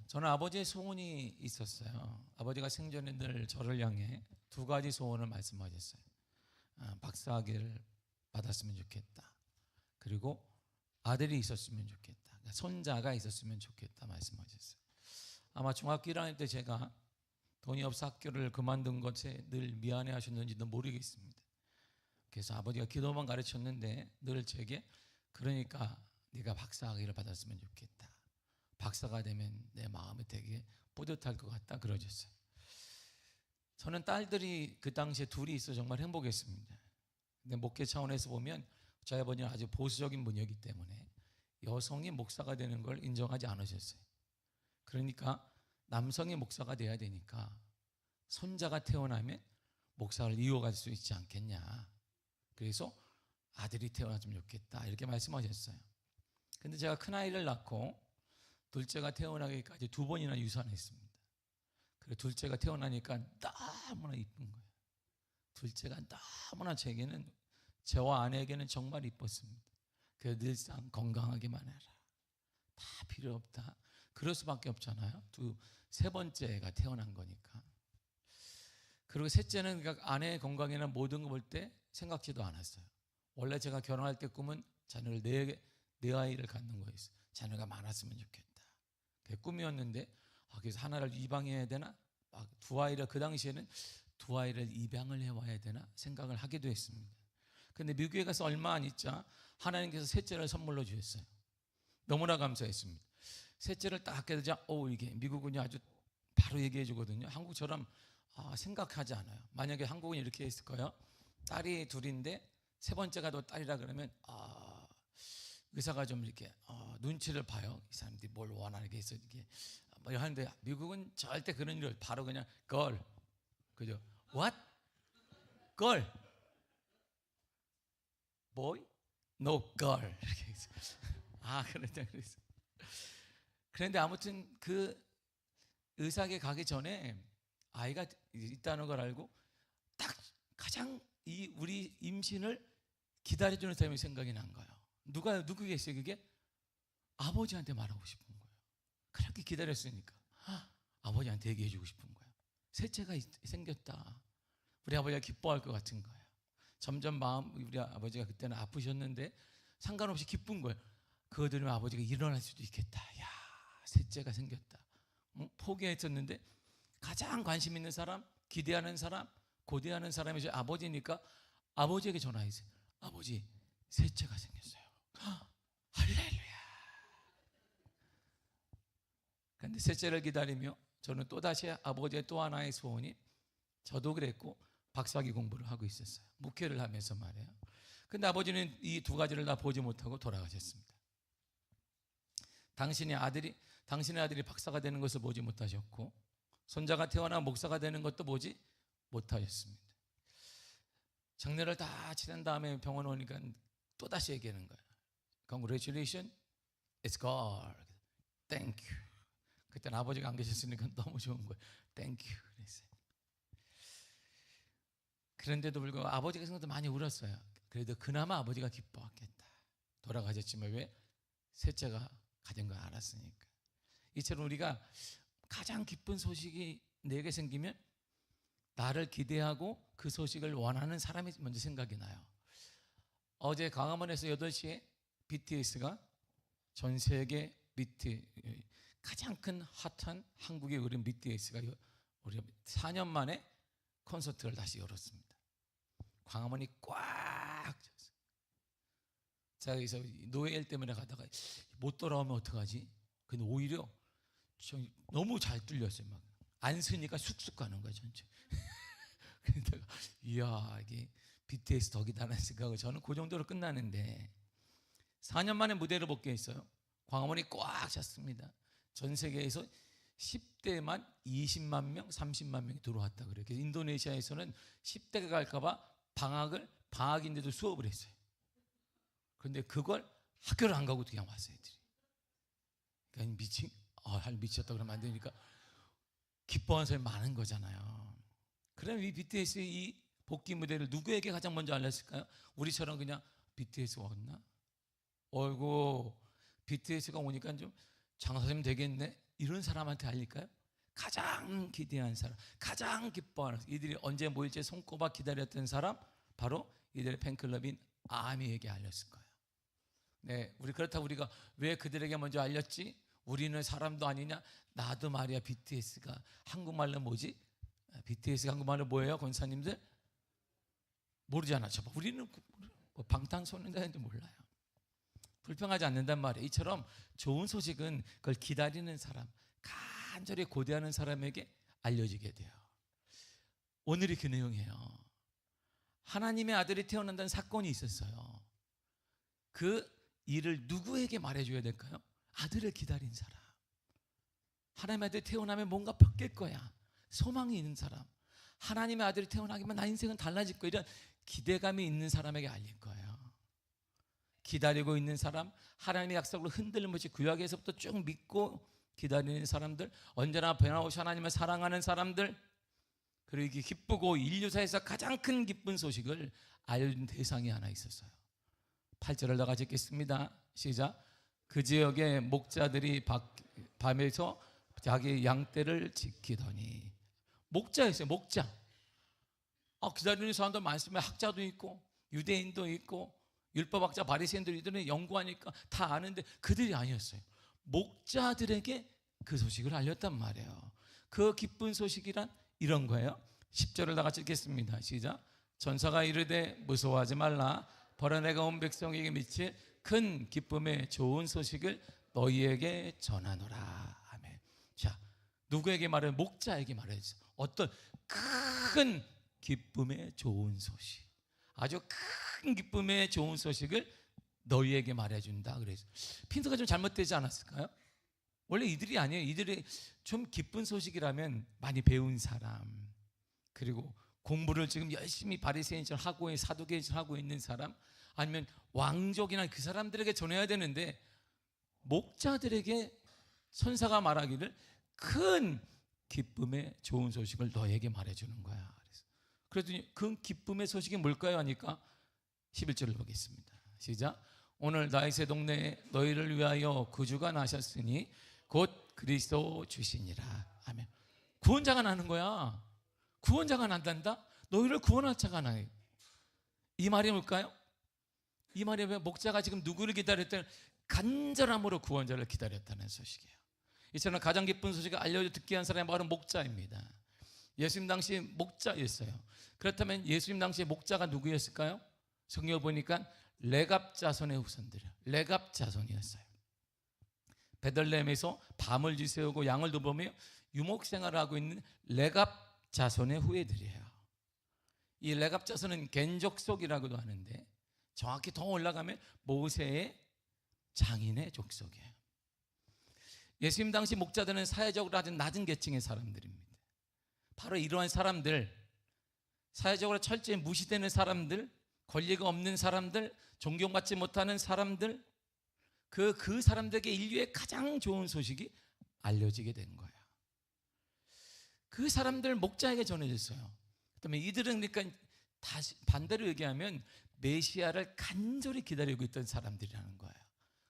저는 아버지의 소원이 있었어요. 아버지가 생전에 늘 저를 향해 두 가지 소원을 말씀하셨어요. 박사학위를 받았으면 좋겠다. 그리고 아들이 있었으면 좋겠다. 그러니까 손자가 있었으면 좋겠다 말씀하셨어요. 아마 중학교 1학년 때 제가 돈이 없어 학교를 그만둔 것에 늘 미안해 하셨는지도 모르겠습니다. 그래서 아버지가 기도만 가르쳤는데 늘 제게 그러니까 네가 박사학위를 받았으면 좋겠다. 박사가 되면 내 마음이 되게 뿌듯할 것 같다 그러셨어요. 저는 딸들이 그 당시에 둘이 있어 정말 행복했습니다. 근데 목회 차원에서 보면 저희 아버지는 아주 보수적인 분이었기 때문에 여성이 목사가 되는 걸 인정하지 않으셨어요. 그러니까 남성이 목사가 돼야 되니까 손자가 태어나면 목사를 이어갈 수 있지 않겠냐. 그래서 아들이 태어났으면 좋겠다 이렇게 말씀하셨어요. 근데 제가 큰아이를 낳고 둘째가 태어나기까지 2번이나 유산했습니다. 그리고 둘째가 태어나니까 너무나 이쁜 거예요. 둘째가 너무나 제게는 저와 아내에게는 정말 이뻤습니다. 그래서 늘상 건강하기만 해라. 다 필요 없다. 그럴 수밖에 없잖아요. 세 번째가 태어난 거니까. 그리고 셋째는 그러니까 아내의 건강이나 모든 거 볼 때 생각지도 않았어요. 원래 제가 결혼할 때 꿈은 자녀를 네 아이를 갖는 거였어요. 자녀가 많았으면 좋겠다. 그게 꿈이었는데 그래서 하나를 입양해야 되나? 두 아이를 그 당시에는 두 아이를 입양을 해와야 되나 생각을 하기도 했습니다. 그런데 미국에 가서 얼마 안 있자 하나님께서 셋째를 선물로 주셨어요. 너무나 감사했습니다. 셋째를 딱 깨자 이게 미국은요 아주 바로 얘기해 주거든요. 한국처럼 생각하지 않아요. 만약에 한국은 이렇게 했을 거예요. 딸이 둘인데 세 번째가 또 딸이라 그러면 의사가 좀 이렇게 눈치를 봐요. 이 사람들이 뭘 원하게 해서 이렇게 뭐 하는데 미국은 절대 그런 일을 바로 그냥 girl 그죠? What? girl? boy? No girl 이렇게 해서 그랬어. 그런데 아무튼 그 의사에게 가기 전에 아이가 있다는 걸 알고 딱 가장 우리 임신을 기다려주는 사람이 생각이 난 거예요. 누구겠어요 그게? 아버지한테 말하고 싶은 거예요. 그렇게 기다렸으니까 아버지한테 얘기해주고 싶은 거예요. 셋째가 생겼다. 우리 아버지가 기뻐할 것 같은 거예요. 점점 우리 아버지가 그때는 아프셨는데 상관없이 기쁜 거예요. 그거 들으면 아버지가 일어날 수도 있겠다. 야, 셋째가 생겼다. 포기했었는데 가장 관심 있는 사람, 기대하는 사람, 고대하는 사람이 저희 아버지니까 아버지에게 전화했어요. 아버지, 셋째가 생겼어요. 할렐루야. 그런데 셋째를 기다리며 저는 또다시 아버지의 또 하나의 소원이 저도 그랬고 박사학위 공부를 하고 있었어요. 목회를 하면서 말이에요. 그런데 아버지는 이 두 가지를 다 보지 못하고 돌아가셨습니다. 당신의 아들이 박사가 되는 것을 보지 못하셨고 손자가 태어나 목사가 되는 것도 보지 못하셨습니다. 장례를 다 치른 다음에 병원 오니까 또다시 얘기하는 거예요. Congratulations, it's God. Thank you. 그때는 아버지가 안 계셨으니까 너무 좋은 거예요. Thank you. 그랬어요. 그런데도 불구하고 아버지가 생각도 많이 울었어요. 그래도 그나마 아버지가 기뻐했겠다. 돌아가셨지만 왜? 셋째가 가진 걸 알았으니까. 이처럼 우리가 가장 기쁜 소식이 내게 생기면 나를 기대하고 그 소식을 원하는 사람이 먼저 생각이 나요. 어제 광화문에서 8시에 BTS가 전 세계 가장 큰 핫한 한국의 우리 BTS가 우리 4년 만에 콘서트를 다시 열었습니다. 광화문이 꽉 찼어요. 제가 여기서 노예일 때문에 가다가 못 돌아오면 어떡하지? 근데 오히려 너무 잘 뚫렸어요. 막 안 쓰니까 쑥쑥 가는 거예요 전체. 그러다가 이야 이게 BTS 덕이다라는 생각을 저는 그 정도로 끝나는데 4년 만에 무대를 복귀했어요. 광화문이 꽉 찼습니다. 전 세계에서 10대만 20만 명, 30만 명이 들어왔다 그래요. 그래서 인도네시아에서는 10대가 갈까 봐 방학인데도 수업을 했어요. 그런데 그걸 학교를 안 가고 그냥 왔어요 애들이. 그러니까 미쳤다 그러면 안 되니까 기뻐하는 사람이 많은 거잖아요. 그럼 이 BTS의 이 복귀 무대를 누구에게 가장 먼저 알렸을까요? 우리처럼 그냥 BTS가 왔나? BTS가 오니까 좀 장사님 되겠네, 이런 사람한테 알릴까요? 가장 기대한 사람, 가장 기뻐하는, 이들이 언제 모일지 손꼽아 기다렸던 사람, 바로 이들의 팬클럽인 아미에게 알렸을 거예요. 네, 우리 그렇다고 우리가 왜 그들에게 먼저 알렸지? 우리는 사람도 아니냐? 나도 말이야, BTS가 한국말로 뭐지? BTS가 한국말로 뭐예요, 권사님들? 모르잖아. 우리는 뭐 방탄소년단인지 몰라요. 불평하지 않는단 말이에요. 이처럼 좋은 소식은 그걸 기다리는 사람, 간절히 고대하는 사람에게 알려지게 돼요. 오늘이 그 내용이에요. 하나님의 아들이 태어난다는 사건이 있었어요. 그 일을 누구에게 말해줘야 될까요? 아들을 기다린 사람. 하나님의 아들이 태어나면 뭔가 바뀔 거야, 소망이 있는 사람, 하나님의 아들이 태어나기만 나 인생은 달라질 거야, 이런 기대감이 있는 사람에게 알릴 거예요. 기다리고 있는 사람, 하나님의 약속을 흔들림없이 구약에서부터 쭉 믿고 기다리는 사람들, 언제나 변함없이 하나님을 사랑하는 사람들, 그리고 이게 기쁘고 인류사에서 가장 큰 기쁜 소식을 알려준 대상이 하나 있었어요. 8절을 다 같이 읽겠습니다. 시작. 그 지역의 목자들이 밤에서 자기 양떼를 지키더니. 목자였어요. 목자. 기다리는 사람들 많으면 학자도 있고 유대인도 있고 율법학자 바리새인들이 이들은 연구하니까 다 아는데 그들이 아니었어요. 목자들에게 그 소식을 알렸단 말이에요. 그 기쁜 소식이란 이런 거예요. 10절을 다 같이 읽겠습니다. 시작. 전사가 이르되 무서워하지 말라, 벌어 내가 온 백성에게 미칠 큰 기쁨의 좋은 소식을 너희에게 전하노라. 아멘. 자, 누구에게 말해요? 목자에게 말해야죠. 어떤 큰 기쁨의 좋은 소식, 아주 큰 기쁨의 좋은 소식을 너희에게 말해준다. 그래서 핀트가 좀 잘못되지 않았을까요? 원래 이들이 아니에요. 이들이 좀 기쁜 소식이라면 많이 배운 사람, 그리고 공부를 지금 열심히 바리새인처럼 하고 사두개인처럼 하고 있는 사람, 아니면 왕족이나 그 사람들에게 전해야 되는데 목자들에게 선사가 말하기를 큰 기쁨의 좋은 소식을 너에게 말해주는 거야. 그랬더니 그 기쁨의 소식이 뭘까요? 하니까 11절을 보겠습니다. 시작. 오늘 다윗의 동네에 너희를 위하여 구주가 나셨으니 곧 그리스도 주시니라. 아멘. 구원자가 나는 거야. 구원자가 난단다. 너희를 구원할 자가 나요. 이 말이 뭘까요? 이 말이 왜 목자가 지금 누구를 기다렸다는, 간절함으로 구원자를 기다렸다는 소식이에요. 이처럼 가장 기쁜 소식을 알려줘 듣게 한 사람이 바로 목자입니다. 예수님 당시 목자였어요. 그렇다면 예수님 당시에 목자가 누구였을까요? 성경을 보니까 레갑 자손의 후손들이에요. 레갑 자손이었어요. 베들레헴에서 밤을 지새우고 양을 돌보며 유목 생활을 하고 있는 레갑 자손의 후예들이에요. 이 레갑 자손은 겐족속이라고도 하는데 정확히 더 올라가면 모세의 장인의 족속이에요. 예수님 당시 목자들은 사회적으로 아주 낮은 계층의 사람들입니다. 바로 이러한 사람들, 사회적으로 철저히 무시되는 사람들, 권리가 없는 사람들, 존경받지 못하는 사람들, 그 사람들에게 인류의 가장 좋은 소식이 알려지게 된 거예요. 그 사람들 목자에게 전해졌어요. 그다음에 이들은 그러니까 다시 반대로 얘기하면 메시아를 간절히 기다리고 있던 사람들이라는 거예요.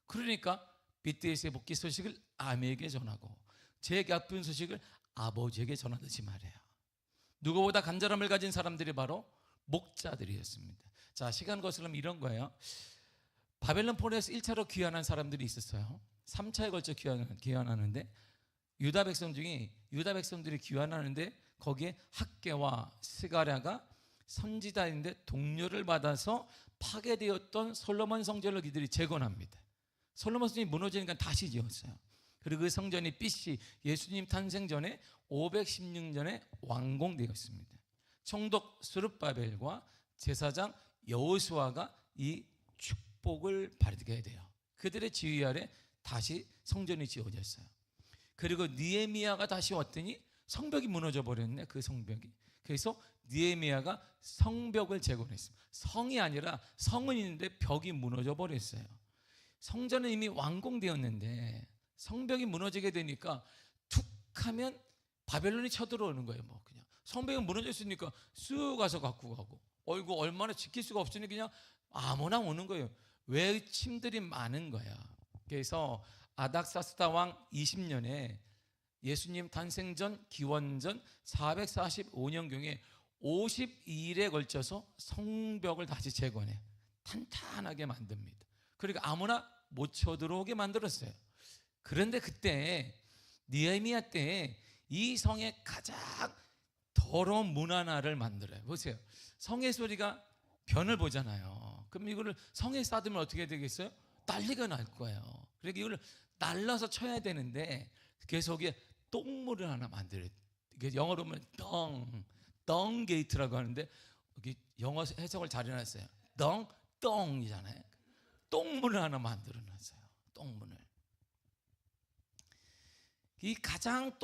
그러니까 BTS의 복귀 소식을 아미에게 전하고 제 기쁜 소식을 아버지에게 전하듯이 말해요. 누구보다 간절함을 가진 사람들이 바로 목자들이었습니다. 자, 시간 거슬러면 이런 거예요. 바벨론 포로에서 1차로 귀환한 사람들이 있었어요. 3차에 걸쳐 귀환하는데 유다 백성들이 귀환하는데 거기에 학개와 스가랴가 선지자인데 동료를 받아서 파괴되었던 솔로몬 성전을 이들이 재건합니다. 솔로몬 성전이 무너지니까 다시 지었어요. 그리고 그 성전이 BC 예수님 탄생 전에 516년에 완공되었습니다. 총독 스룹바벨과 제사장 여호수아가 이 축복을 받게 돼요. 그들의 지휘 아래 다시 성전이 지어졌어요. 그리고 느헤미야가 다시 왔더니 성벽이 무너져 버렸네. 그 성벽이. 그래서 느헤미야가 성벽을 재건했습니다. 성이 아니라 성은 있는데 벽이 무너져 버렸어요. 성전은 이미 완공되었는데 성벽이 무너지게 되니까 툭 하면 바벨론이 쳐들어오는 거예요. 뭐 그냥 성벽이 무너졌으니까 쑥 가서 갖고 가고, 이거 얼마나 지킬 수가 없으니 그냥 아무나 오는 거예요. 외침들이 많은 거야. 그래서 아닥사스다 왕 20년에 예수님 탄생 전 기원전 445년경에 52일에 걸쳐서 성벽을 다시 재건해 탄탄하게 만듭니다. 그러니까 아무나 못 쳐들어오게 만들었어요. 그런데 그때 느헤미야 때 이 성의 가장 더러운 문 하나를 만들어요. 보세요. 성의 소리가 변을 보잖아요. 그럼 이거를 성에 쌓으면 어떻게 되겠어요? 난리가 날 거예요. 그러니까 이걸 날라서 쳐야 되는데 그래서 거기에 똥물을 하나 만들어요. 영어로 보면 덩 게이트라고 하는데 여기 영어 해석을 잘 해놨어요. 똥이잖아요. 똥문을 하나 만들어 놨어요. 똥문을. 이 가장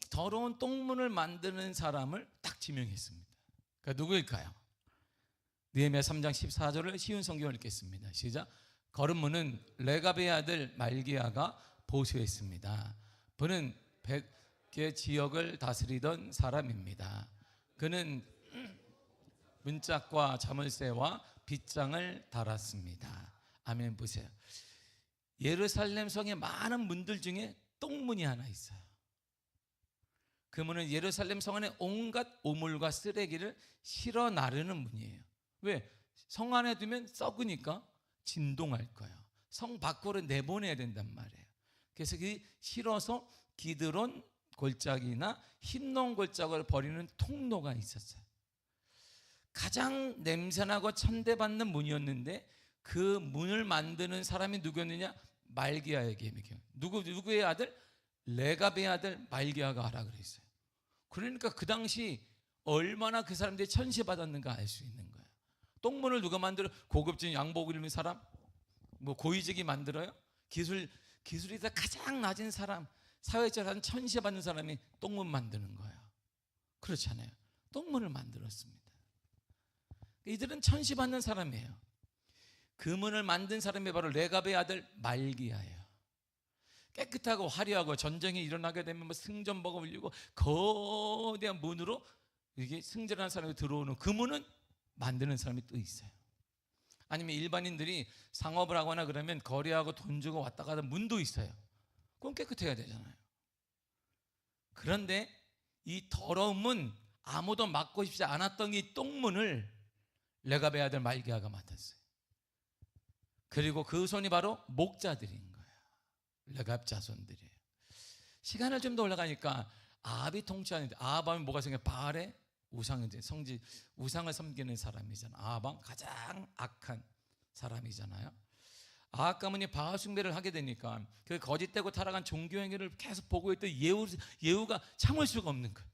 더러운 똥문을 만드는 사람을 딱 지명했습니다. 그러니까 누구일까요? 느헤미야 3장 14절을 쉬운 성경을 읽겠습니다. 시작. 거름문은 레갑의 아들 말기야가 보수했습니다. 그는 100개 지역을 다스리던 사람입니다. 그는 문짝과 자물쇠와 빗장을 달았습니다. 아멘. 보세요. 예루살렘 성의 많은 문들 중에 똥문이 하나 있어요. 그 문은 예루살렘 성 안에 온갖 오물과 쓰레기를 실어 나르는 문이에요. 왜? 성 안에 두면 썩으니까 진동할 거예요. 성 밖으로 내보내야 된단 말이에요. 그래서 그 실어서 기드론 골짜기나 흰농 골짜기를 버리는 통로가 있었어요. 가장 냄새나고 천대받는 문이었는데 그 문을 만드는 사람이 누구였느냐? 말기야에게. 누구의 아들? 레갑의 아들 말기야가 하라 그랬어요. 그러니까 그 당시 얼마나 그 사람들이 천시받았는가 알 수 있는 거예요. 똥문을 누가 만들어? 고급진 양복을 입는 사람? 뭐 고위직이 만들어요? 기술이 다 가장 낮은 사람, 사회적으로 한 천시받는 사람이 똥문 만드는 거예요. 그렇잖아요. 똥문을 만들었습니다. 이들은 천시받는 사람이에요. 그 문을 만든 사람이 바로 레갑의 아들 말기야예요. 깨끗하고 화려하고 전쟁이 일어나게 되면 뭐 승전보가 울리고 거대한 문으로 이게 승전하는 사람이 들어오는 그 문은 만드는 사람이 또 있어요. 아니면 일반인들이 상업을 하거나 그러면 거래하고 돈 주고 왔다 가는 문도 있어요. 그건 깨끗해야 되잖아요. 그런데 이 더러운 문, 아무도 막고 싶지 않았던 이 똥문을 레갑의 아들 말기야가 맡았어요. 그리고 그 손이 바로 목자들인 거예요. 레갑 자손들이에요. 시간을 좀 더 올라가니까 아합이 통치하는데, 아합하면 뭐가 생겨요? 바알의 우상을 섬기는 사람이잖아요. 아합은 가장 악한 사람이잖아요. 아합 가문이 바알 숭배를 하게 되니까 그 거짓되고 타락한 종교 행위를 계속 보고 있던 예후가 참을 수가 없는 거예요.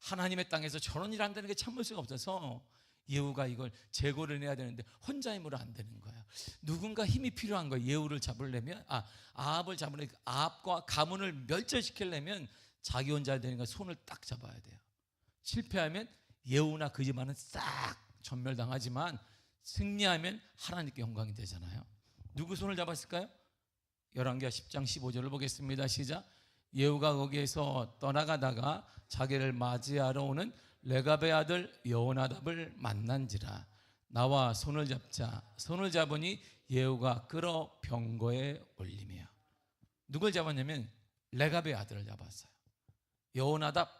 하나님의 땅에서 저런 일 한다는 게 참을 수가 없어서 예후가 이걸 재고를 내야 되는데 혼자 힘으로 안 되는 거예요. 누군가 힘이 필요한 거예요. 예후를 잡으려면, 아합을 잡으려면, 아합과 가문을 멸절시키려면 자기 혼자 되니까 손을 딱 잡아야 돼요. 실패하면 예후나 그 집안은 싹 전멸당하지만 승리하면 하나님께 영광이 되잖아요. 누구 손을 잡았을까요? 열왕기하 10장 15절을 보겠습니다. 시작. 예후가 거기에서 떠나가다가 자기를 맞이하러 오는 레갑의 아들 여호나답을 만난지라. 나와 손을 잡자. 손을 잡으니 예후가 끌어 병거에 올리며. 누굴 잡았냐면 레갑의 아들을 잡았어요. 여호나답,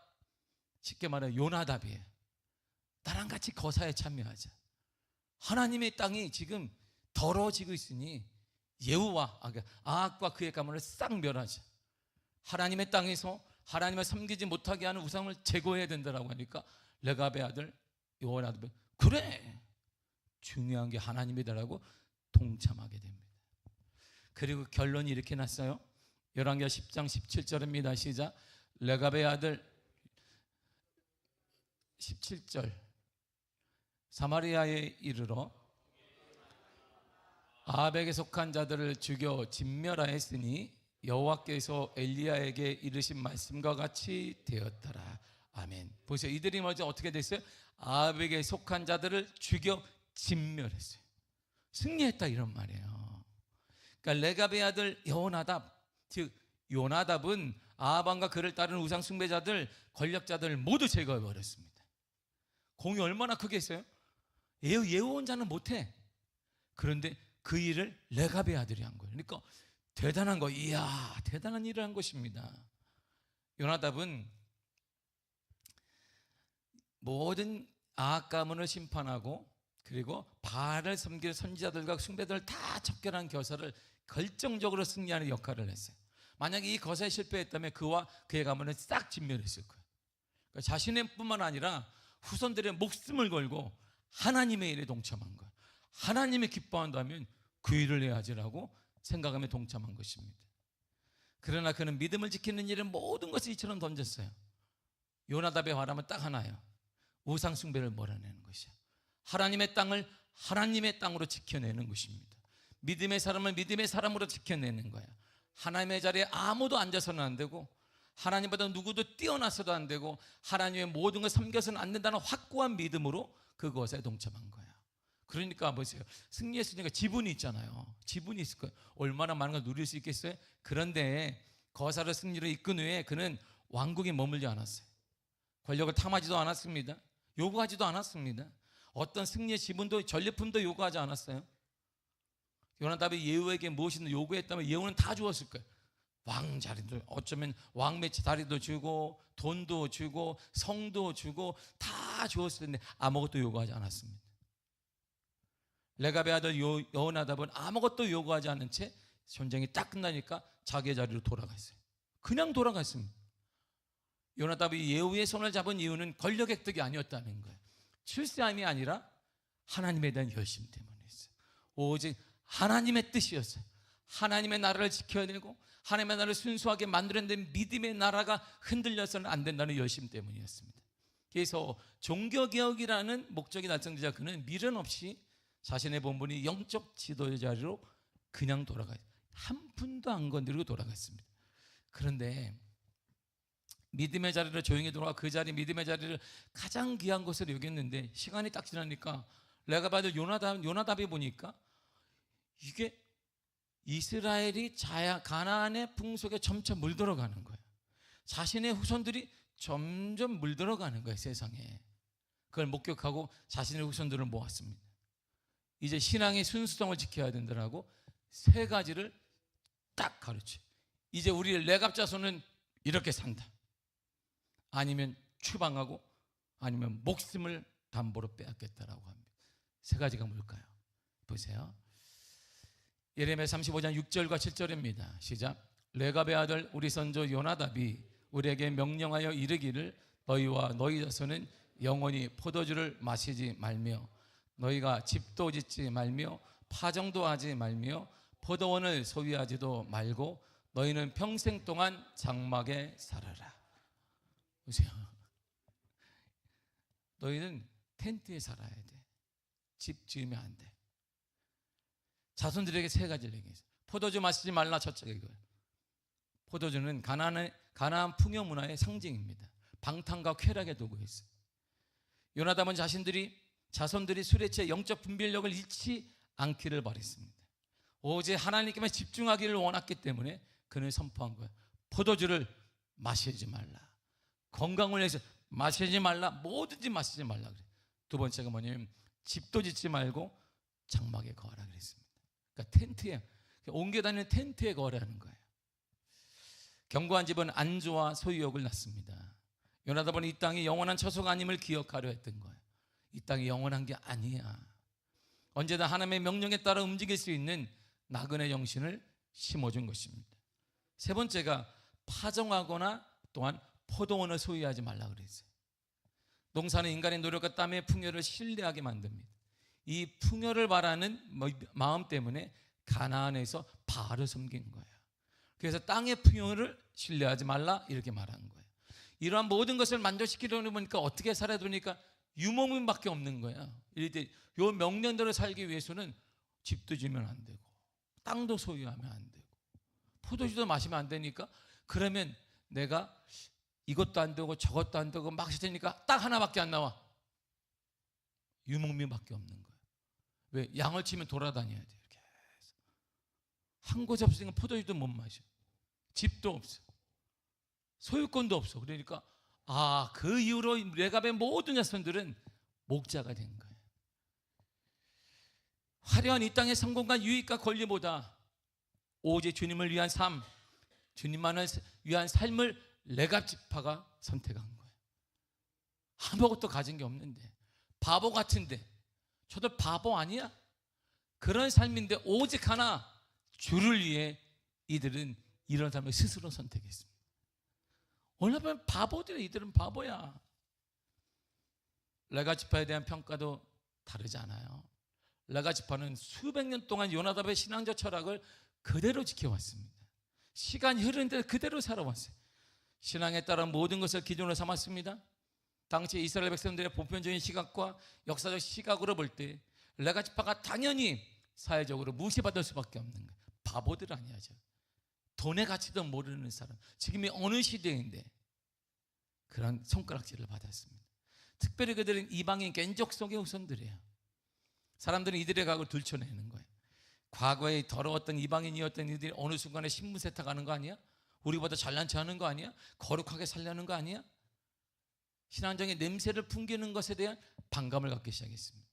쉽게 말해 요나답이에요. 나랑 같이 거사에 참여하자. 하나님의 땅이 지금 더러워지고 있으니 예후와 아합과 그의 가문을 싹 멸하자. 하나님의 땅에서 하나님을 섬기지 못하게 하는 우상을 제거해야 된다라고 하니까 레갑의 아들 여호나답이 그래, 중요한 게 하나님이다라고 동참하게 됩니다. 그리고 결론이 이렇게 났어요. 열왕기하 10장 17절입니다. 시작. 레갑의 아들 17절. 사마리아에 이르러 아합에게 속한 자들을 죽여 진멸하였으니 여호와께서 엘리야에게 이르신 말씀과 같이 되었더라. 아멘. 보세요. 이들이 먼저 어떻게 됐어요? 아합에게 속한 자들을 죽여 진멸했어요. 승리했다 이런 말이에요. 그러니까 레갑의 아들 여호나답, 즉 요나답은 아합과 그를 따르는 우상 숭배자들, 권력자들 모두 제거해 버렸습니다. 공이 얼마나 크겠어요? 예후 혼자는 못해. 그런데 그 일을 레갑의 아들이 한 거예요. 그러니까 대단한 거, 이야, 대단한 일을 한 것입니다. 요나답은 모든 아합 가문을 심판하고 그리고 바알을 섬길 선지자들과 숭배들을 다 척결한 겨사를 결정적으로 승리하는 역할을 했어요. 만약에 이 거사에 실패했다면 그와 그의 가문은 싹 진멸했을 거예요. 그러니까 자신의 뿐만 아니라 후손들의 목숨을 걸고 하나님의 일에 동참한 거예요. 하나님이 기뻐한다면 그 일을 해야지라고 생각하며 동참한 것입니다. 그러나 그는 믿음을 지키는 일은 모든 것을 이처럼 던졌어요. 요나답의 바람은 딱 하나예요. 우상 숭배를 몰아내는 것이야. 하나님의 땅을 하나님의 땅으로 지켜내는 것입니다. 믿음의 사람은 믿음의 사람으로 지켜내는 거야. 하나님의 자리에 아무도 앉아서는 안 되고 하나님보다 누구도 뛰어나서도 안 되고 하나님의 모든 걸 섬겨서는 안 된다는 확고한 믿음으로 그것에 동참한 거야. 그러니까 보세요. 승리했으니까 지분이 있잖아요. 지분이 있을 거예요. 얼마나 많은 걸 누릴 수 있겠어요? 그런데 거사를 승리로 이끈 후에 그는 왕국에 머물지 않았어요. 권력을 탐하지도 않았습니다. 요구하지도 않았습니다. 어떤 승리의 지분도 전리품도 요구하지 않았어요. 요나답이 예후에게 무엇이든 요구했다면 예후는 다 주었을 거예요. 왕 자리도, 어쩌면 왕매 자리도 주고 돈도 주고 성도 주고 다 주었을 텐데 아무것도 요구하지 않았습니다. 레갑의 아들 여호나답은 아무것도 요구하지 않은 채 전쟁이 딱 끝나니까 자기의 자리로 돌아갔어요. 그냥 돌아갔습니다. 요나답이 예후의 손을 잡은 이유는 권력 획득이 아니었다는 거예요. 출세함이 아니라 하나님에 대한 열심 때문이었어요. 오직 하나님의 뜻이었어요. 하나님의 나라를 지켜내고 하나님의 나라를 순수하게 만들어낸 믿음의 나라가 흔들려서는 안 된다는 열심 때문이었습니다. 그래서 종교개혁이라는 목적이 달성되자 그는 미련 없이 자신의 본분이 영적 지도의 자리로 그냥 돌아가요. 한 푼도 안 건드리고 돌아갔습니다. 그런데 믿음의 자리로 조용히 돌아가 그 자리 믿음의 자리를 가장 귀한 것으로 여겼는데 시간이 딱 지나니까 레갑 아들 요나답이 보니까 이게 이스라엘이 가나안의 풍속에 점점 물들어가는 거예요. 자신의 후손들이 점점 물들어가는 거예요. 세상에. 그걸 목격하고 자신의 후손들을 모았습니다. 이제 신앙의 순수성을 지켜야 된다라고 세 가지를 딱 가르쳐요. 이제 우리 레갑 자손은 이렇게 산다. 아니면 추방하고 아니면 목숨을 담보로 빼앗겠다라고 합니다. 세 가지가 뭘까요? 보세요. 예레미야 35장 6절과 7절입니다. 시작. 레갑의 아들 우리 선조 요나답이 우리에게 명령하여 이르기를 너희와 너희 자손은 영원히 포도주를 마시지 말며 너희가 집도 짓지 말며 파정도 하지 말며 포도원을 소유하지도 말고 너희는 평생 동안 장막에 살아라. 보세요. 너희는 텐트에 살아야 돼. 집 지으면 안 돼. 자손들에게 세 가지를 얘기했어요. 포도주 마시지 말라 첫째가 이거예요. 포도주는 가나안 풍요 문화의 상징입니다. 방탕과 쾌락의 도구였어요. 요나답은 자손들이 술에 취해 영적 분별력을 잃지 않기를 바랬습니다. 오직 하나님께만 집중하기를 원했기 때문에 그는 선포한 거예요. 포도주를 마시지 말라. 건강을 위해서 마시지 말라. 뭐든지 마시지 말라 그래. 두 번째가 뭐냐면 집도 짓지 말고 장막에 거하라 그랬습니다. 그러니까 텐트에 옮겨 다니는 텐트에 거하라는 거예요. 견고한 집은 안주와 소유욕을 낳습니다. 요나답은 이 땅이 영원한 처소가 아님을 기억하려 했던 거예요. 이 땅이 영원한 게 아니야. 언제나 하나님의 명령에 따라 움직일 수 있는 나그네 정신을 심어준 것입니다. 세 번째가 파종하거나 또한 포도원을 소유하지 말라 그랬어요. 농사는 인간의 노력과 땀의 풍요를 신뢰하게 만듭니다. 이 풍요를 바라는 마음 때문에 가나안에서 바알을 섬긴 거예요. 그래서 땅의 풍요를 신뢰하지 말라 이렇게 말한 거예요. 이러한 모든 것을 만족시키려고 보니까 어떻게 살아야 되니까 유목민밖에 없는 거야. 이럴 때 요 명령대로 살기 위해서는 집도 지으면 안 되고 땅도 소유하면 안 되고 포도주도 마시면 안 되니까 그러면 내가 이것도 안 되고 저것도 안 되고 막 시키니까 딱 하나밖에 안 나와. 유목민밖에 없는 거예요. 왜? 양을 치면 돌아다녀야 돼. 이렇게 해서. 한 곳에 없으니까 포도주도 못 마셔. 집도 없어. 소유권도 없어. 그러니까 그 이후로 레갑의 모든 자손들은 목자가 된 거예요. 화려한 이 땅의 성공과 유익과 권리보다 오직 주님을 위한 삶, 주님만을 위한 삶을 레갑 지파가 선택한 거예요. 아무것도 가진 게 없는데, 바보 같은데, 저도 바보 아니야? 그런 삶인데 오직 하나, 주를 위해 이들은 이런 삶을 스스로 선택했습니다. 오늘 보면 바보들이, 이들은 바보야. 레가 지파에 대한 평가도 다르지 않아요. 레가 지파는 수백 년 동안 요나답의 신앙적 철학을 그대로 지켜왔습니다. 시간이 흐르는데 그대로 살아왔어요. 신앙에 따라 모든 것을 기준으로 삼았습니다. 당시 이스라엘 백성들의 보편적인 시각과 역사적 시각으로 볼 때 레가 지파가 당연히 사회적으로 무시받을 수밖에 없는 거예요. 바보들 아니야죠. 돈의 가치도 모르는 사람, 지금이 어느 시대인데 그런 손가락질을 받았습니다. 특별히 그들은 이방인 겐족 속의 후손들이에요. 사람들은 이들의 각을 들춰내는 거예요. 과거에 더러웠던 이방인이었던 이들이 어느 순간에 신분 세탁하는 거 아니야? 우리보다 잘난 체 하는 거 아니야? 거룩하게 살려는 거 아니야? 신앙적인 냄새를 풍기는 것에 대한 반감을 갖기 시작했습니다.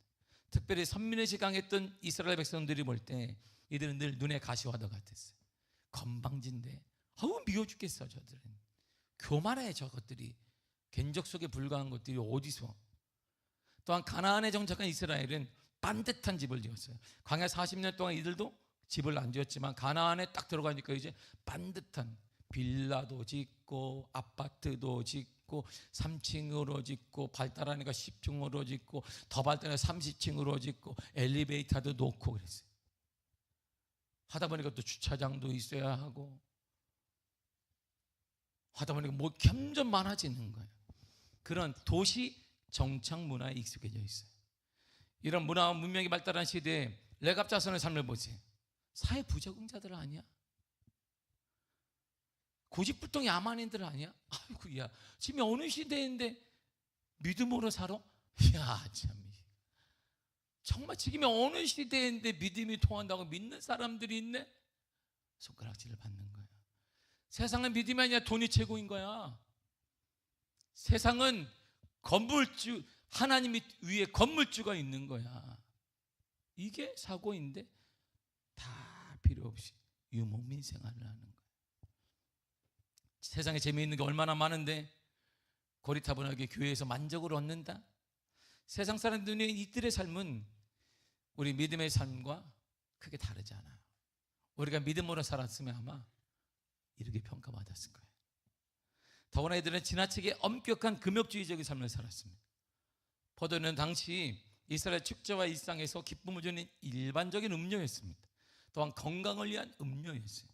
특별히 선민의식 강했던 이스라엘 백성들이 볼 때 이들은 늘 눈에 가시화도 같았어요. 건방진데 아우 미워 죽겠어. 저들은 교만해. 저것들이 겐적 속에 불과한 것들이 어디서. 또한 가나안에 정착한 이스라엘은 반듯한 집을 지었어요. 광야 40년 동안 이들도 집을 안 지었지만 가나안에 딱 들어가니까 이제 반듯한 빌라도 짓고 아파트도 짓고 3층으로 짓고 발달하니까 10층으로 짓고 더 발달해 30층으로 짓고 엘리베이터도 놓고 그랬어요. 하다 보니까 또 주차장도 있어야 하고 하다 보니까 뭐 점점 많아지는 거예요. 그런 도시 정착 문화에 익숙해져 있어요. 이런 문화와 문명이 발달한 시대에 레갑 자손의 삶을 보세요. 사회 부적응자들 아니야? 고집불통 야만인들 아니야? 아이고야, 지금 어느 시대인데 믿음으로 살아? 이야 참, 정말 지금이 어느 시대인데 믿음이 통한다고 믿는 사람들이 있네? 손가락질을 받는 거예요. 세상은 믿음이 아니라 돈이 최고인 거야. 세상은 건물주, 하나님이 위에 건물주가 있는 거야. 이게 사고인데 다 필요 없이 유목민 생활을 하는 거야. 세상에 재미있는 게 얼마나 많은데 고리타분하게 교회에서 만족을 얻는다? 세상 사람들 눈에 이들의 삶은 우리 믿음의 삶과 크게 다르지 않아요. 우리가 믿음으로 살았으면 아마 이렇게 평가받았을 거예요. 더구나 이들은 지나치게 엄격한 금욕주의적인 삶을 살았습니다. 포도는 당시 이스라엘 축제와 일상에서 기쁨을 주는 일반적인 음료였습니다. 또한 건강을 위한 음료였어요.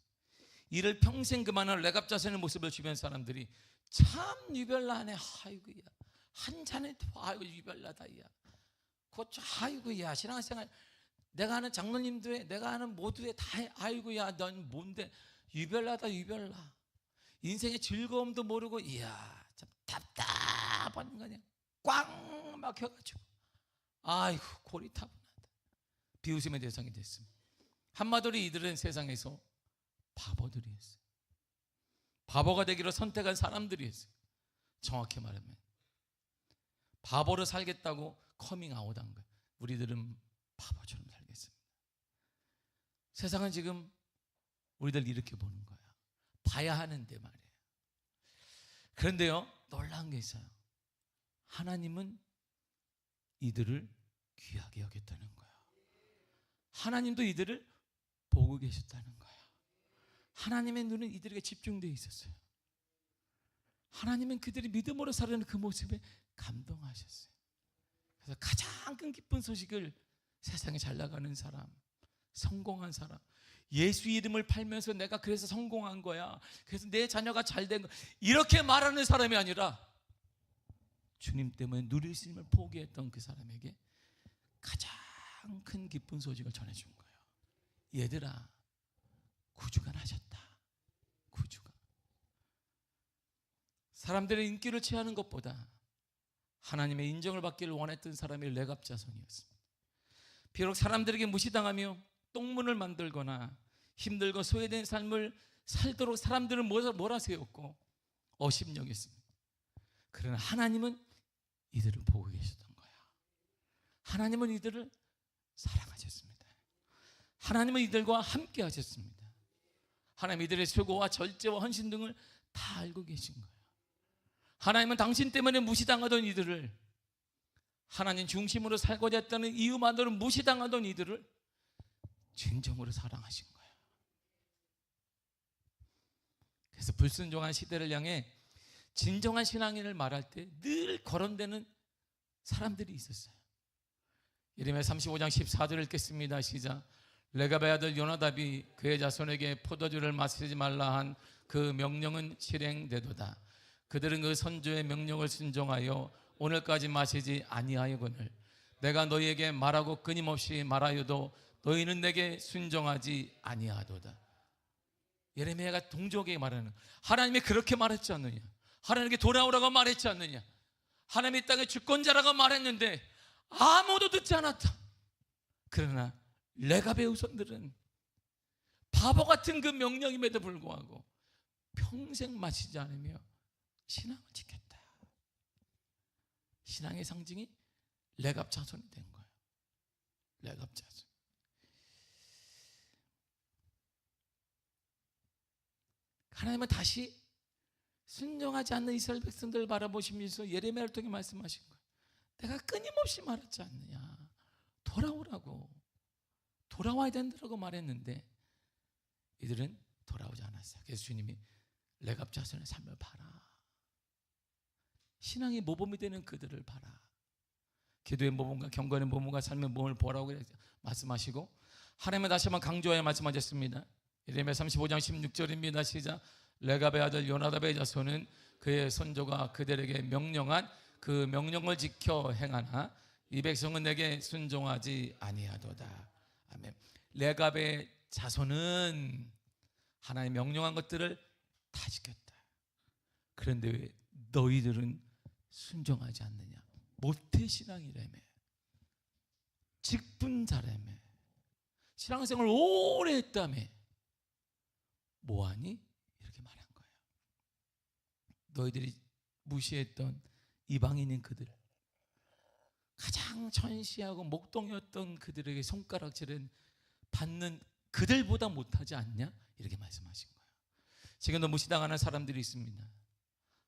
이를 평생 그만한 레갑 자손의 모습을 주변 사람들이 참 유별나네. 아이고야, 한 잔에 아이고 유별나다야. 고쳐 아이고야, 신앙생활 내가 아는 장로님도 해, 내가 아는 모두 해, 다 해. 아이고야, 넌 뭔데 유별나다 유별나. 인생의 즐거움도 모르고 이야 참 답답한 거냐. 꽝 막혀가지고 아이고 고리타분하다. 비웃음의 대상이 됐습니다. 한마디로 이들은 세상에서 바보들이었어요. 바보가 되기로 선택한 사람들이었어요. 정확히 말하면 바보로 살겠다고 커밍아웃한 거예요. 우리들은 바보처럼 살겠습니다. 세상은 지금 우리들 이렇게 보는 거야. 봐야 하는데 말이에요. 그런데요, 놀라운 게 있어요. 하나님은 이들을 귀하게 여겼다는 거야. 하나님도 이들을 보고 계셨다는 거야. 하나님의 눈은 이들에게 집중되어 있었어요. 하나님은 그들이 믿음으로 살아가는 그 모습에 감동하셨어요. 그래서 가장 큰 기쁜 소식을 세상에 잘 나가는 사람, 성공한 사람, 예수 이름을 팔면서 내가 그래서 성공한 거야, 그래서 내 자녀가 잘 된 거야, 이렇게 말하는 사람이 아니라 주님 때문에 누릴 수 있는 걸 포기했던 그 사람에게 가장 큰 기쁜 소식을 전해준 거예요. 얘들아, 구주가 나셨다. 구주가. 사람들의 인기를 취하는 것보다 하나님의 인정을 받기를 원했던 사람이 레갑 자손이었습니다. 비록 사람들에게 무시당하며 똥문을 만들거나 힘들고 소외된 삶을 살도록 사람들은 몰아세웠고 어심여겼습니다. 그러나 하나님은 이들을 보고 계셨던 거야. 하나님은 이들을 사랑하셨습니다. 하나님은 이들과 함께 하셨습니다. 하나님 이들의 수고와 절제와 헌신 등을 다 알고 계신 거예요. 하나님은 당신 때문에 무시당하던 이들을, 하나님 중심으로 살고자 했다는 이유만으로 무시당하던 이들을 진정으로 사랑하신 거예요. 그래서 불순종한 시대를 향해 진정한 신앙인을 말할 때 늘 거론되는 사람들이 있었어요. 예레미야 35장 14절을 읽겠습니다. 시작. 레갑의 아들 요나답이 그의 자손에게 포도주를 마시지 말라 한 그 명령은 실행되도다. 그들은 그 선조의 명령을 순종하여 오늘까지 마시지 아니하여거늘 내가 너희에게 말하고 끊임없이 말하여도 너희는 내게 순종하지 아니하도다. 예레미야가 동족에게 말하는, 하나님이 그렇게 말했지 않느냐? 하나님께 돌아오라고 말했지 않느냐? 하나님이 이 땅의 주권자라고 말했는데 아무도 듣지 않았다. 그러나 레갑의 후손들은 바보 같은 그 명령임에도 불구하고 평생 마시지 않으며 신앙을 지켰다. 신앙의 상징이 레갑 자손이 된 거예요. 레갑 자손. 하나님은 다시 순종하지 않는 이스라엘 백성들을 바라보시면서 예레미야를 통해 말씀하신 거예요. 내가 끊임없이 말했지 않느냐? 돌아오라고, 돌아와야 된다고 말했는데 이들은 돌아오지 않았어요. 그래서 주님이 레갑 자손의 삶을 봐라. 신앙의 모범이 되는 그들을 봐라. 기도의 모범과 경건의 모범과 삶의 모범을 보라고 말씀하시고, 하나님은 다시 한번 강조하여 말씀하셨습니다. 예레미야 35장 16절입니다. 시작. 레갑의 아들 요나답의 자손은 그의 선조가 그들에게 명령한 그 명령을 지켜 행하나 이 백성은 내게 순종하지 아니하도다. 아멘. 레갑의 자손은 하나님 명령한 것들을 다 지켰다. 그런데 왜 너희들은 순종하지 않느냐? 모태신앙이라며, 직분자라며, 신앙생활을 오래 했다며, 뭐하니? 이렇게 말한 거예요. 너희들이 무시했던 이방인인 그들, 가장 천시하고 목동이었던 그들에게 손가락질은 받는 그들보다 못하지 않냐? 이렇게 말씀하신 거예요. 지금도 무시당하는 사람들이 있습니다.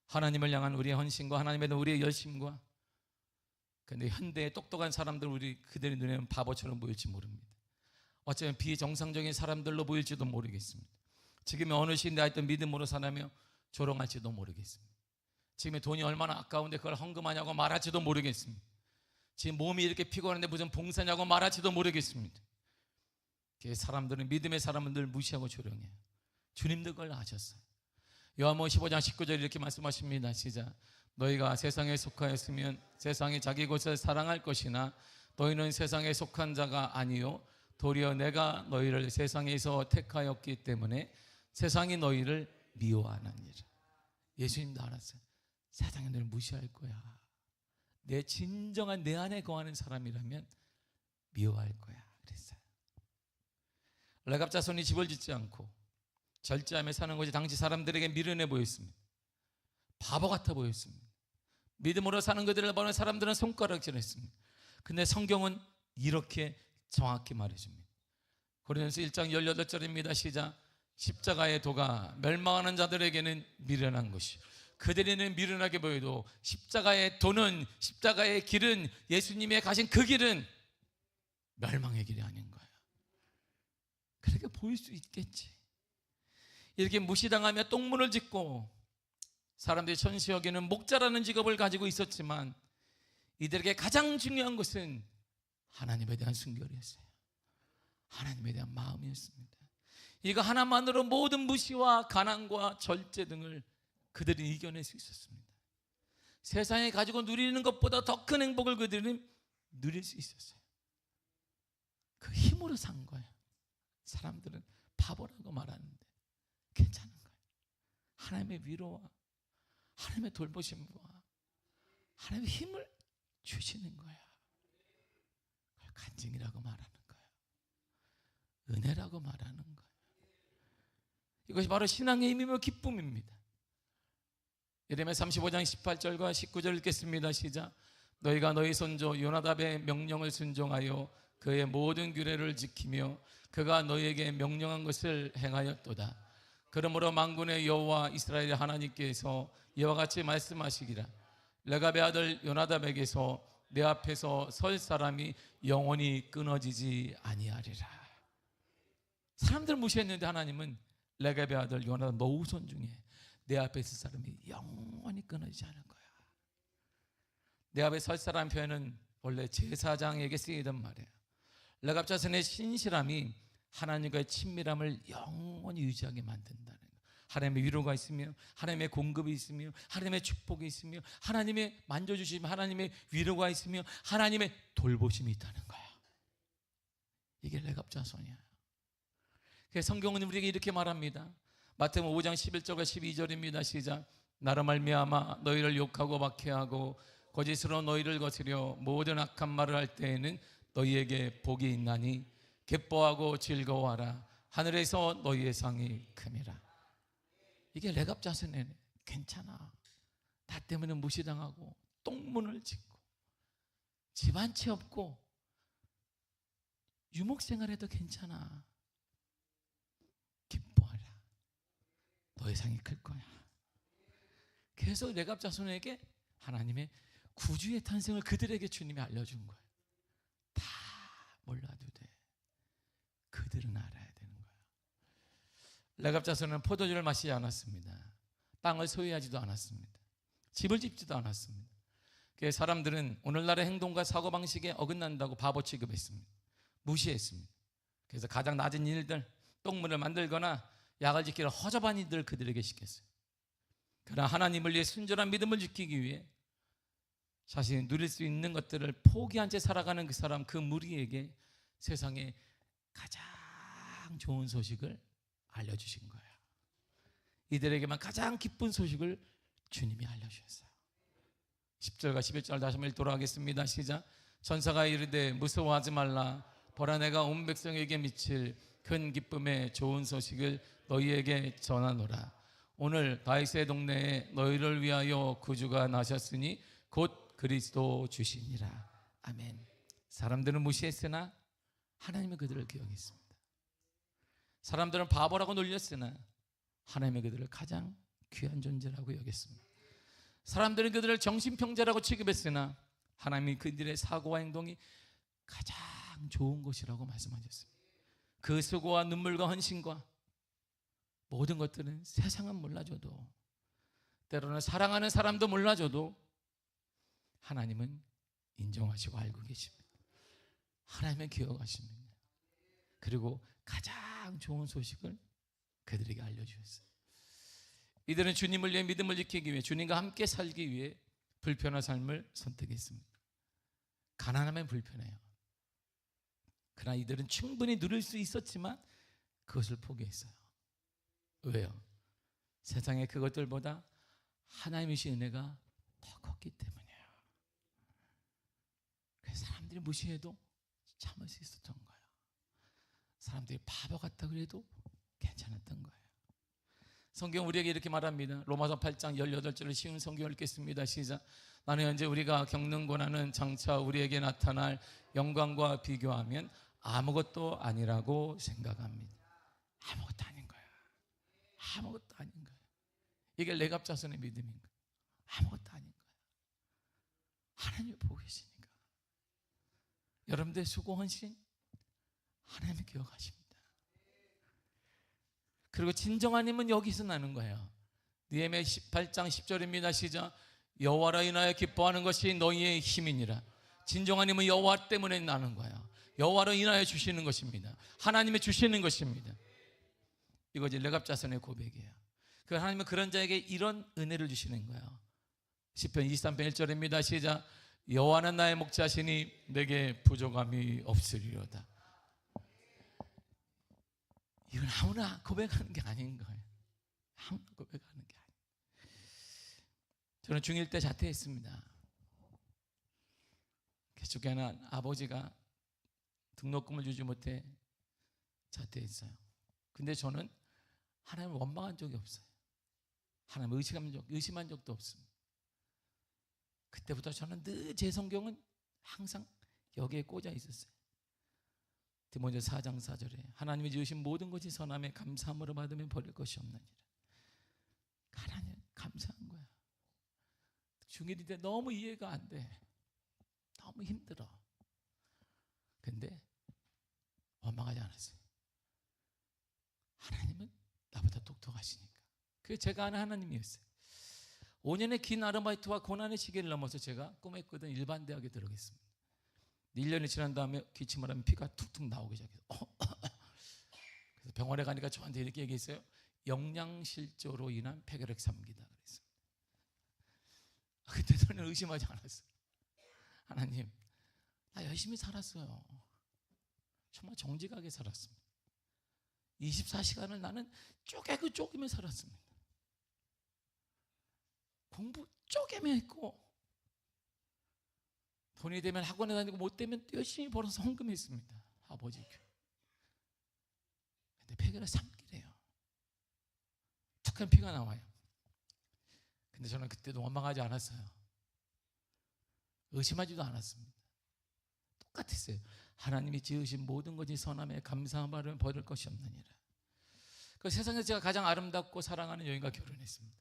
하나님을 향한 우리의 헌신과 하나님에 대한 우리의 열심과, 그런데 현대의 똑똑한 사람들, 우리 그들의 눈에는 바보처럼 보일지 모릅니다. 어쩌면 비정상적인 사람들로 보일지도 모르겠습니다. 지금의 어느 시대에 하여튼 믿음으로 사나며 조롱할지도 모르겠습니다. 지금의 돈이 얼마나 아까운데 그걸 헌금하냐고 말할지도 모르겠습니다. 지금 몸이 이렇게 피곤한데 무슨 봉사냐고 말할지도 모르겠습니다. 사람들은, 믿음의 사람들 무시하고 조롱해요. 주님도 그걸 아셨어요. 요한복음 15장 19절 이렇게 말씀하십니다. 시작. 너희가 세상에 속하였으면 세상이 자기 것을 사랑할 것이나 너희는 세상에 속한 자가 아니요 도리어 내가 너희를 세상에서 택하였기 때문에 세상이 너희를 미워하느니라. 예수님도 알았어요. 세상이 너를 무시할 거야. 내 진정한 내 안에 거하는 사람이라면 미워할 거야. 그랬어요. 레갑 자손이 집을 짓지 않고 절제하며 사는 것이 당시 사람들에게 미련해 보였습니다. 바보 같아 보였습니다. 믿음으로 사는 그들을 보는 사람들은 손가락질했습니다. 근데 성경은 이렇게 정확히 말해줍니다. 고린도서 1장 18절입니다. 시작. 십자가의 도가 멸망하는 자들에게는 미련한 것이, 그들에게는 미련하게 보여도 십자가의 도는, 십자가의 길은, 예수님의 가신 그 길은 멸망의 길이 아닌 거예요. 그렇게 보일 수 있겠지. 이렇게 무시당하며 똥문을 짓고 사람들이 천시 여기는 목자라는 직업을 가지고 있었지만 이들에게 가장 중요한 것은 하나님에 대한 순결이었어요. 하나님에 대한 마음이었습니다. 이거 하나만으로 모든 무시와 가난과 절제 등을 그들이 이겨낼 수 있었습니다. 세상에 가지고 누리는 것보다 더 큰 행복을 그들은 누릴 수 있었어요. 그 힘으로 산 거예요. 사람들은 바보라고 말하는데 괜찮은 거예요. 하나님의 위로와 하나님의 돌보심과 하나님의 힘을 주시는 거야. 그걸 간증이라고 말하는 거예요. 은혜라고 말하는 거예요. 이것이 바로 신앙의 힘이며 기쁨입니다. 예레미야 35장 18절과 19절 읽겠습니다. 시작. 너희가 너희 선조 요나답의 명령을 순종하여 그의 모든 규례를 지키며 그가 너희에게 명령한 것을 행하였도다. 그러므로 만군의 여호와 이스라엘 하나님께서 이와 같이 말씀하시기라. 레갑의 아들 요나답에게서 내 앞에서 설 사람이 영원히 끊어지지 아니하리라. 사람들 무시했는데 하나님은 레갑의 아들 요나답 노후손 중에 내 앞에 설 사람이 영원히 끊어지지 않을 거야. 내 앞에 설 사람 표현은 원래 제사장에게 쓰이던 말이에요. 레갑 자손의 신실함이 하나님과의 친밀함을 영원히 유지하게 만든다는 거예요. 하나님의 위로가 있으며, 하나님의 공급이 있으며, 하나님의 축복이 있으며, 하나님의 만져주심, 하나님의 위로가 있으며, 하나님의 돌보심이 있다는 거야. 이게 레갑 자손이야. 그래서 성경은 우리에게 이렇게 말합니다. 마태복음 5장 11절과 12절입니다. 시작. 나로 말미암아 너희를 욕하고 박해하고 거짓으로 너희를 거스려 모든 악한 말을 할 때에는 너희에게 복이 있나니 기뻐하고 즐거워하라. 하늘에서 너희의 상이 큼이라. 이게 레갑 자손에 괜찮아. 나 때문에 무시당하고 똥문을 짓고 집 한 채 없고 유목생활해도 괜찮아. 기뻐하라. 너의 상이 클 거야. 그래서 레갑 자손에게 하나님의 구주의 탄생을 그들에게 주님이 알려준 거예요. 다 몰라도 돼. 그들은 알아야 되는 거예요. 레갑 자손은 포도주를 마시지 않았습니다. 땅을 소유하지도 않았습니다. 집을 짓지도 않았습니다. 그래서 사람들은 오늘날의 행동과 사고방식에 어긋난다고 바보 취급했습니다. 무시했습니다. 그래서 가장 낮은 일들, 똥물을 만들거나 약을 지키는 허접한 일들을 그들에게 시켰어요. 그러나 하나님을 위해 순전한 믿음을 지키기 위해 자신이 누릴 수 있는 것들을 포기한 채 살아가는 그 사람, 그 무리에게 세상에 가장 좋은 소식을 알려주신 거예요. 이들에게만 가장 기쁜 소식을 주님이 알려주셨어요. 10절과 11절 다시 한번 돌아가겠습니다. 시작. 전사가 이르되 무서워하지 말라. 보라 내가 온 백성에게 미칠 큰 기쁨의 좋은 소식을 너희에게 전하노라. 오늘 다윗의 동네에 너희를 위하여 구주가 나셨으니 곧 그리스도 주시니라. 아멘. 사람들은 무시했으나 하나님은 그들을 기억했습니다. 사람들은 바보라고 놀렸으나 하나님은 그들을 가장 귀한 존재라고 여겼습니다. 사람들은 그들을 정신병자라고 취급했으나 하나님이 그들의 사고와 행동이 가장 좋은 것이라고 말씀하셨습니다. 그 수고와 눈물과 헌신과 모든 것들은 세상은 몰라줘도, 때로는 사랑하는 사람도 몰라줘도 하나님은 인정하시고 알고 계십니다. 하나님은 기억하십니다. 그리고 가장 좋은 소식을 그들에게 알려주셨어요. 이들은 주님을 위해 믿음을 지키기 위해, 주님과 함께 살기 위해 불편한 삶을 선택했습니다. 가난하면 불편해요. 그러나 이들은 충분히 누릴 수 있었지만 그것을 포기했어요. 왜요? 세상의 그것들보다 하나님의 은혜가 더 컸기 때문이에요. 그래서 사람들이 무시해도 참을 수 있었던 거예요. 사람들이 바보 같다 그래도 괜찮았던 거예요. 성경 우리에게 이렇게 말합니다. 로마서 8장 18절을 쉬운 성경을 읽겠습니다. 시작. 나는 현재 우리가 겪는 고난은 장차 우리에게 나타날 영광과 비교하면 아무것도 아니라고 생각합니다. 아무것도 아닌 거야. 아무것도 아닌 거야. 이게 레갑 자손의 믿음인 거야. 아무것도 아닌 거야. 하나님이 보고 계시니까. 여러분들의 수고 헌신 하나님이 기억하십니다. 그리고 진정한 힘은 여기서 나는 거예요. 느헤미야 18장 10절입니다. 시작. 여호와로 인하여 기뻐하는 것이 너희의 힘이니라. 진정한 힘은 여호와 때문에 나는 거예요. 여호와로 인하여 주시는 것입니다. 하나님이 주시는 것입니다. 이거 이제 레갑 자손의 고백이에요. 그 하나님은 그런 자에게 이런 은혜를 주시는 거예요. 시편 23편 1절입니다. 시작. 여호와는 나의 목자시니 내게 부족함이 없으리로다. 이건 아무나 고백하는 게 아닌 거예요. 아무나 고백하는 게 아니에요. 저는 중1 때 자퇴했습니다. 쫓겨난 아버지가 등록금을 주지 못해 자퇴했어요. 근데 저는 하나님을 원망한 적이 없어요. 하나님을 의심한 적도 없습니다. 그때부터 저는 늘 제 성경은 항상 여기에 꽂아 있었어요. 디모데 4장 4절에 하나님이 지으신 모든 것이 선함에 감사함으로 받으면 버릴 것이 없느니라. 하나님 감사한 거야. 중1일 때 너무 이해가 안 돼. 너무 힘들어. 근데 원망하지 않았어요. 하나님은 나보다 똑똑하시니까. 그게 제가 아는 하나님이었어요. 5년의 긴 아르바이트와 고난의 시기를 넘어서 제가 꿈했거든 일반 대학에 들어가겠습니다. 1년이 지난 다음에 기침을 하면 피가 툭툭 나오기 시작해서 그래서 병원에 가니까 저한테 이렇게 얘기했어요. 영양실조로 인한 폐결핵 3기다 그랬어요. 그때 저는 의심하지 않았어요. 하나님, 나 열심히 살았어요. 정말 정직하게 살았습니다. 24시간을 나는 쪼개며 살았습니다. 공부 쪼개며 했고, 돈이 되면 학원에 다니고 못 되면 열심히 벌어서 헌금했습니다. 아버지 교회. 근데 폐결핵 3기래요. 툭한 피가 나와요. 근데 저는 그때도 원망하지 않았어요. 의심하지도 않았습니다. 똑같았어요. 하나님이 지으신 모든 것이 선함에 감사함을 버릴 것이 없느니라. 그 세상에서 제가 가장 아름답고 사랑하는 여인과 결혼했습니다.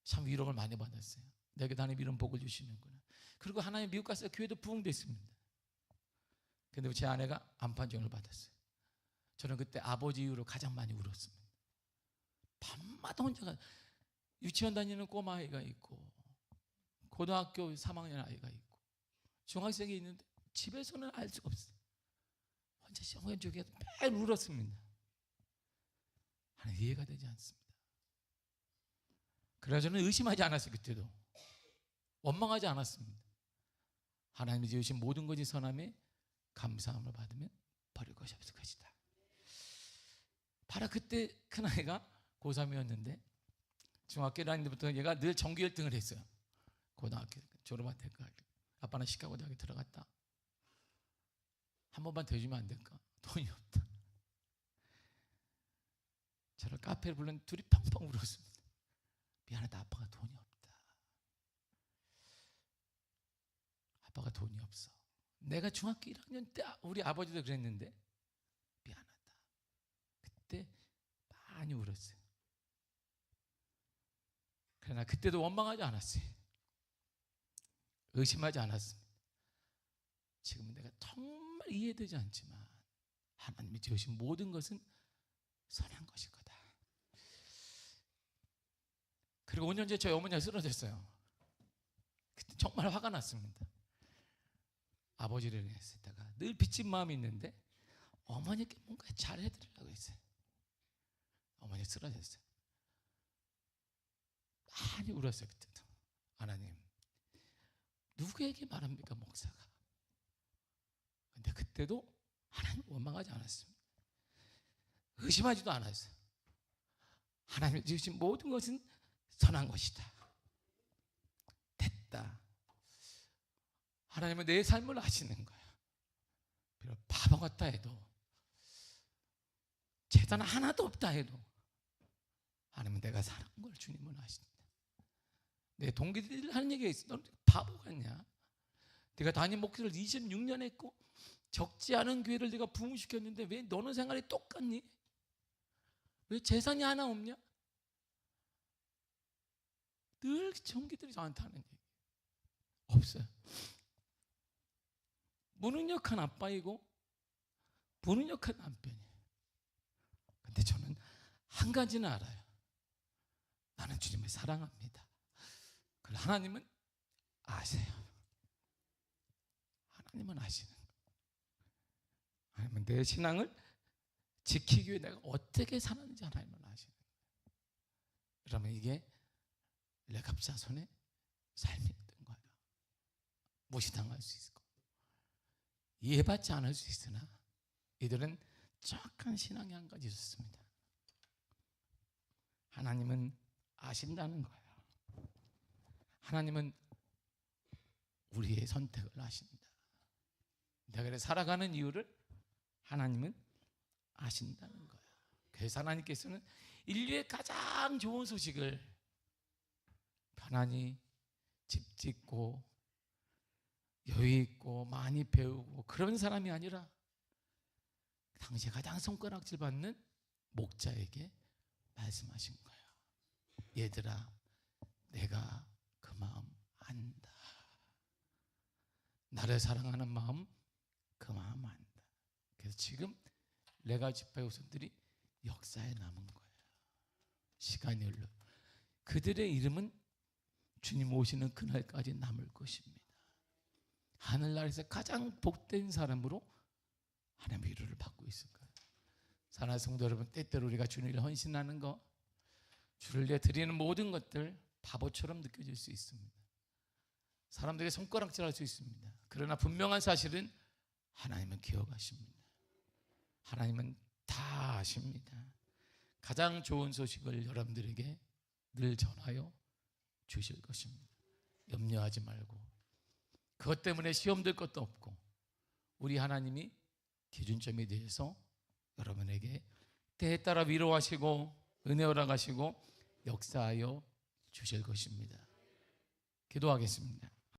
참 위로를 많이 받았어요. 내게 하나님 이런 복을 주시는구나. 그리고 하나님 미국 가서 교회도 부흥됐습니다. 근데 제 아내가 암판정을 받았어요. 저는 그때 아버지 이후로 가장 많이 울었습니다. 밤마다 혼자가 유치원 다니는 꼬마 아이가 있고 고등학교 3학년 아이가 있고 중학생이 있는데 집에서는 알 수가 없어요. 혼자 시험관 쪽에 매일 울었습니다. 하나님 이해가 되지 않습니다. 그래서 저는 의심하지 않았어요. 그때도 원망하지 않았습니다. 하나님이 지으신 모든 것이 선함에 감사함을 받으면 버릴 것이 없을 것이다. 바로 그때 큰아이가 고3이었는데 중학교 다닐 때부터 얘가 늘 전교 1등을 했어요. 고등학교 졸업할 때까지. 아빠는 시카고 대학에 들어갔다. 한 번만 더 주면 안 될까? 돈이 없다. 저를 카페에 불렀는데 둘이 펑펑 울었습니다. 미안하다, 아빠가 돈이 없다. 아빠가 돈이 없어. 내가 중학교 1학년 때 우리 아버지도 그랬는데 미안하다. 그때 많이 울었어요. 그러나 그때도 원망하지 않았어요. 의심하지 않았습니다. 지금은 내가 정말 이해되지 않지만 하나님이 지으신 모든 것은 선한 것일 거다. 그리고 5년 전에 저희 어머니가 쓰러졌어요. 그때 정말 화가 났습니다. 아버지를 했다가 늘 빚진 마음이 있는데 어머니께 뭔가 잘해드리려고 했어요. 어머니 쓰러졌어요. 많이 울었어요. 그때도. 하나님, 누구에게 말합니까 목사가? 근데 그때도 하나님 원망하지 않았습니다. 의심하지도 않았어요. 하나님이 지으신 모든 것은 선한 것이다. 됐다. 하나님은 내 삶을 아시는 거야. 비록 바보 같다 해도 재산 하나도 없다 해도 하나님은 내가 사랑한 걸 주님은 아신다. 내 동기들이 하는 얘기가 있어. 너는 바보 같냐? 내가 담임 목회를 26년 했고 적지 않은 교회를 내가 부흥시켰는데 왜 너는 생활이 똑같니? 왜 재산이 하나 없냐? 늘 동기들이 저한테 하는 얘기 없어요. 무능력한 아빠이고 무능력한 남편이에요. 근데 저는 한 가지는 알아요. 나는 주님을 사랑합니다. 그럼 하나님은 아세요. 하나님은 아시는 거예요. 하나님은 내 신앙을 지키기 위해 내가 어떻게 살았는지 하나님은 아시는 거예요. 그러면 이게 레갑자손의 삶이었던 거예요. 무시당할 수 있을 거예요. 이해받지 않을 수 있으나 이들은 정확한 신앙이 한 가지 있었습니다. 하나님은 아신다는 거예요. 하나님은 우리의 선택을 아신다. 내가 그래 살아가는 이유를 하나님은 아신다는 거예요. 그래서 하나님께서는 인류의 가장 좋은 소식을 편안히 집 짓고 여유 있고 많이 배우고 그런 사람이 아니라 당시에 가장 손가락질 받는 목자에게 말씀하신 거예요. 얘들아, 내가 그 마음 안다. 나를 사랑하는 마음, 그 마음 안다. 그래서 지금 레가 지파의 후손들이 역사에 남은 거예요. 시간이 흘러 그들의 이름은 주님 오시는 그날까지 남을 것입니다. 하늘나라에서 가장 복된 사람으로 하나님의 위로를 받고 있을 거예요. 사랑하는 성도 여러분, 때때로 우리가 주님을 헌신하는 것, 주를 위해 드리는 모든 것들 바보처럼 느껴질 수 있습니다. 사람들에게 손가락질할 수 있습니다. 그러나 분명한 사실은 하나님은 기억하십니다. 하나님은 다 아십니다. 가장 좋은 소식을 여러분들에게 늘 전하여 주실 것입니다. 염려하지 말고, 그것 때문에 시험 들 것도 없고, 우리 하나님이 기준점에 대해서 여러분에게 때에 따라 위로하시고 은혜 허락하시고 역사하여 주실 것입니다. 기도하겠습니다.